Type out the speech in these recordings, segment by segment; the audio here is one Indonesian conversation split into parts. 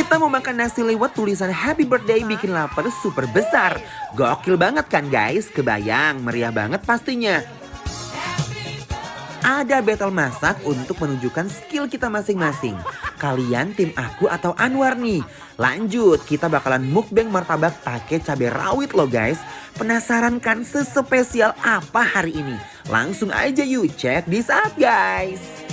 Kita mau makan nasi liwet tulisan happy birthday bikin lapar super besar. Gokil banget kan guys? Kebayang, meriah banget pastinya. Ada battle masak untuk menunjukkan skill kita masing-masing. Kalian tim aku atau Anwar nih? Lanjut, kita bakalan mukbang martabak pakai cabai rawit loh guys. Penasaran kan sespesial apa hari ini? Langsung aja yuk cek di saat guys.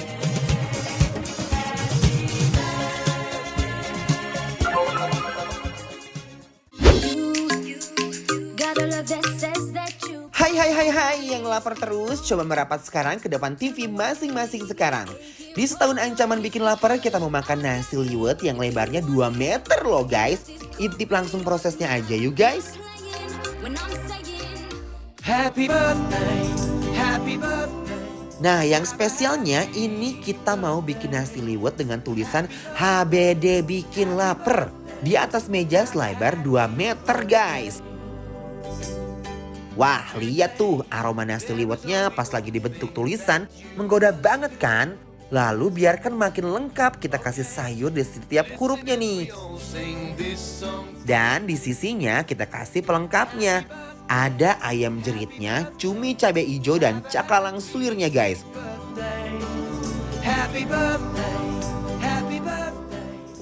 Hai, yang lapar terus coba merapat sekarang ke depan TV masing-masing sekarang. Di setahun ancaman bikin lapar kita mau makan nasi liwet yang lebarnya 2 meter loh guys. Intip langsung prosesnya aja yuk guys. Happy birthday, happy birthday. Nah yang spesialnya ini kita mau bikin nasi liwet dengan tulisan HBD bikin lapar. Di atas meja selebar 2 meter guys. Wah, lihat tuh aroma nasi liwetnya pas lagi dibentuk tulisan menggoda banget kan? Lalu biarkan makin lengkap kita kasih sayur di setiap hurufnya nih. Dan di sisinya kita kasih pelengkapnya. Ada ayam jeritnya, cumi cabai hijau dan cakalang suwirnya guys.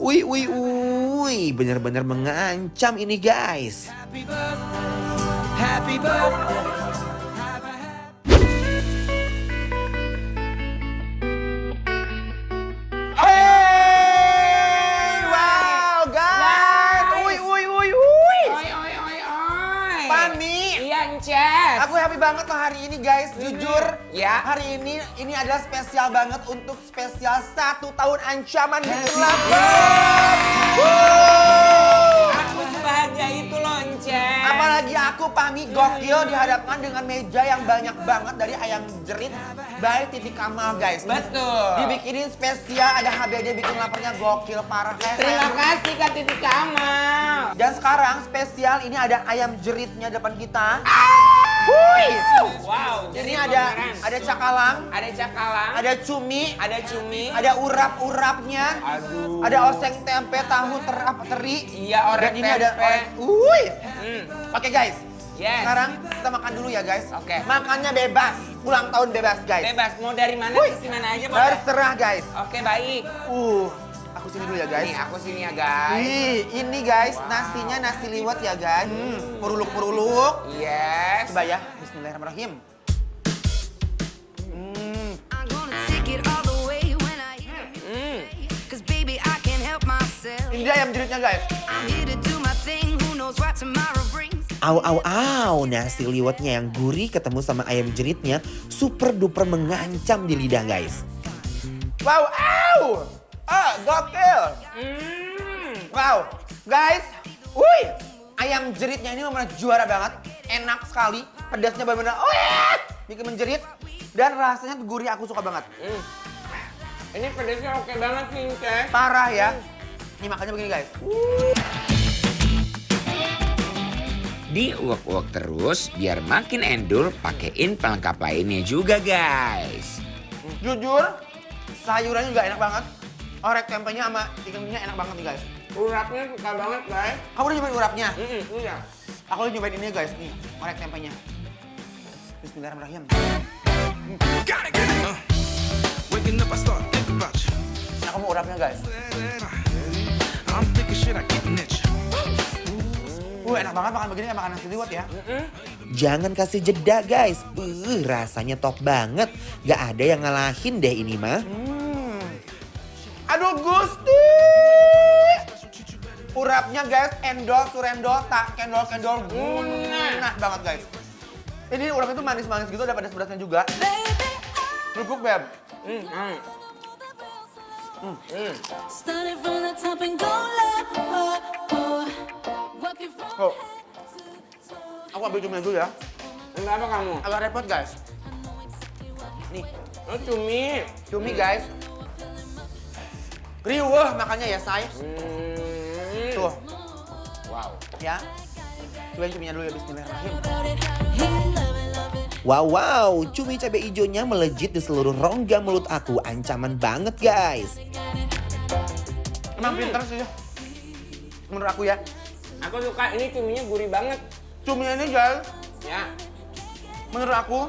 Wih, bener-bener mengancam ini guys. Happy birthday. Hey! Wow, guys. Oi. Pami. Iya, Ences. Aku happy banget loh hari ini guys. Jujur, ya. Hari ini adalah spesial banget untuk spesial 1 tahun ancaman bikin lapar. Aku sebahagia itu loh, Ences. Apalagi aku Pami gokil dihadapkan dengan meja yang banyak banget dari ayam jerit by Titi Kamal guys. Betul. Dibikinin spesial ada HBD bikin laparnya gokil parah guys. Terima kasih Kak Titi Kamal. Dan sekarang spesial ini ada ayam jeritnya depan kita. Wow. Ini ada cakalang, ada cumi, ada urap-urapnya. Aduh. Ada oseng tempe, tahu teri. Iya, orek Dan ini ada tempe. Oke guys. Yes. Sekarang kita makan dulu ya guys. Oke. Makannya bebas. Ulang tahun bebas guys. Bebas, mau dari mana sisi mana aja boleh. Terserah guys. Oke, baik. Aku sini dulu ya guys. Nih, aku sini ya guys. Ini guys, nasinya nasi liwet ya guys. Puruluk-puruluk. Yes. Coba ya, bismillahirrahmanirrahim. Ini dia ayam jeritnya guys. Au, nasi liwetnya yang gurih ketemu sama ayam jeritnya super duper mengancam di lidah guys. Wow, gokil. Wow, guys. Ayam jeritnya ini benar juara banget. Enak sekali, pedasnya benar-benar bikin menjerit. Dan rasanya tuh gurih, aku suka banget. Ini pedasnya oke banget sih, Ences. Parah ya. Ini makannya begini guys. Diuak-uak terus biar makin endul, pakein pelengkap lainnya juga guys. Jujur, sayurannya juga enak banget. Orek tempenya sama ikan minyak enak banget nih guys. Urapnya suka banget guys. Kamu udah nyobain urapnya? Iya. Aku udah nyobain ini guys, nih orek tempenya. Bismillahirrahmanirrahim. Nah kamu urapnya guys. Enak banget makan begini kayak makan nasi liwet ya. Jangan kasih jeda guys. Rasanya top banget. Gak ada yang ngalahin deh ini mah. Aduh Gusti. Urapnya guys, endol, surendol, tak kendol, nah banget guys. Ini urapnya tuh manis-manis gitu, ada pedas-pedasnya juga. Kerupuk beb. Aku ambil cumi dulu ya. Kenapa kamu? Agak repot guys. Nih, cumi guys. Riweh makannya ya say. Tuh. Wow. Ya. Cobain cuminya dulu ya, bismillahirrahmanirrahim. Wow, cumi cabai hijaunya melejit di seluruh rongga mulut aku. Ancaman banget guys. Emang pinter sih. menurut aku ya. Aku suka ini cuminya gurih banget. Cuminya ini guys, Ya. menurut aku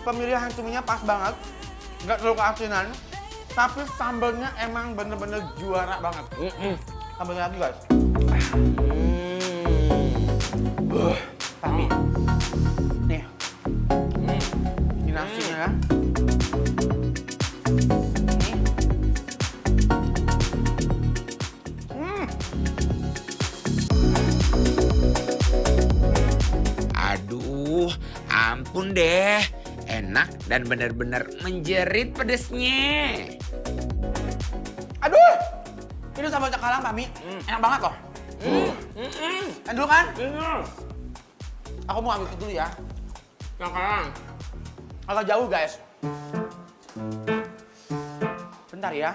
pemilihan cuminya pas banget, nggak terlalu keasinan, tapi sambalnya emang bener-bener juara banget. Sambalnya lagi guys. Tapi nih, ini nasinya ya. Aduh, ampun deh. Enak dan benar-benar menjerit pedesnya. Aduh, ini sambal cakalang Pami, enak banget loh. Enak dulu kan? Aku mau ambil itu dulu ya. Cakalang. Agak jauh guys. Bentar ya.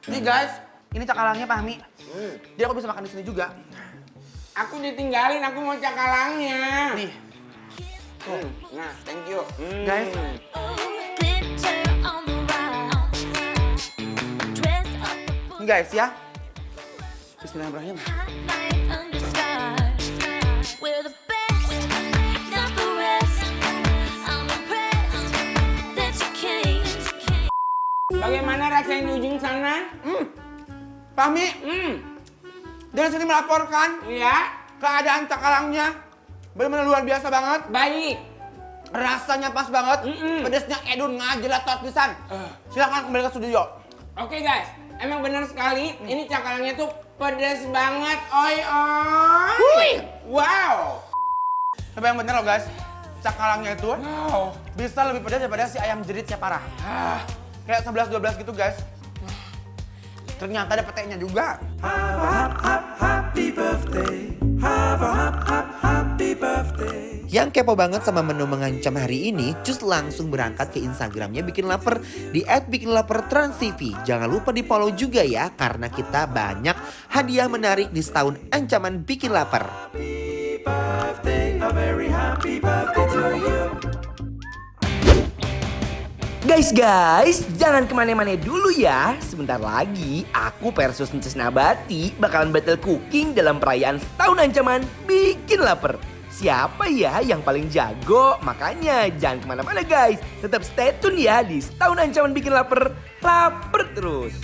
Ini guys, ini cakalangnya Pahmi. Jadi aku bisa makan di sini juga. Aku ditinggalin, aku mau cakalangnya. Nih, Nah, thank you. guys. Ini guys ya. Bismillahirrahmanirrahim. Bagaimana rasanya di ujung sana? Pahmi, dari sini melaporkan Iya, keadaan cakalangnya benar-benar luar biasa banget. baik. Rasanya pas banget, pedesnya edun ngajelat tot pisan. Silakan kembali ke studio. Oke guys, emang benar sekali. Ini cakalangnya tuh pedas banget. Oi oi. Wow. Tapi yang bener loh guys, cakalangnya itu Wow. bisa lebih pedas daripada si ayam jeritnya parah. Kayak 11-12 gitu guys. Ternyata ada petenya juga. Yang kepo banget sama menu mengancam hari ini, cus langsung berangkat ke Instagramnya Bikin Lapar di @bikinlapertransTV. Jangan lupa di follow juga ya, karena kita banyak hadiah menarik di setahun ancaman Bikin Lapar. Guys, jangan kemana-mana dulu ya. Sebentar lagi, aku versus Ncus Nabati bakalan battle cooking dalam perayaan setahun ancaman Bikin Lapar. Siapa ya yang paling jago? Makanya jangan kemana-mana guys. Tetap stay tune ya di setahun ancaman Bikin Lapar. Lapar terus.